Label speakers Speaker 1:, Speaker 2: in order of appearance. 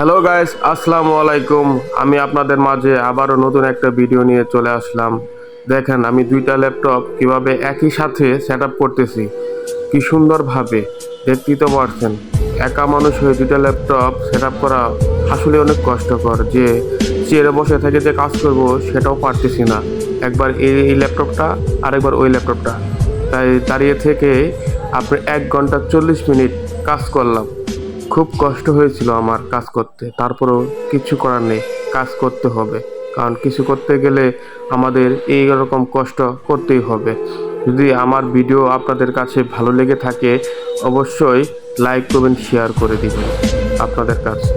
Speaker 1: Hello guys, আসসালামু আলাইকুম। আমি আপনাদের মাঝে আবারও নতুন একটা ভিডিও নিয়ে চলে আসলাম। দেখেন আমি দুইটা ল্যাপটপ কিভাবে একই সাথে সেট আপ করতেছি, কি সুন্দরভাবে। দেখতেই তো পারছেন, একা মানুষ হয়ে দুইটা ল্যাপটপ সেট আপ করা আসলে অনেক কষ্টকর। যে চেয়ারে বসে থেকে যে কাজ করব সেটাও পারতেছি না। একবার এই ল্যাপটপটা, আরেকবার ওই ল্যাপটপটা, তাই দাঁড়িয়ে থেকে আপনি 1 ঘন্টা 40 মিনিট কাজ করলাম। খুব কষ্ট হয়েছিল আমার কাজ করতে, তারপরেও কিছু করার নেই, কাজ করতে হবে। কারণ কিছু করতে গেলে আমাদের এই রকম কষ্ট করতেই হবে। যদি আমার ভিডিও আপনাদের কাছে ভালো লেগে থাকে, অবশ্যই লাইক করবেন, শেয়ার করে দিবেন আপনাদের কাছে।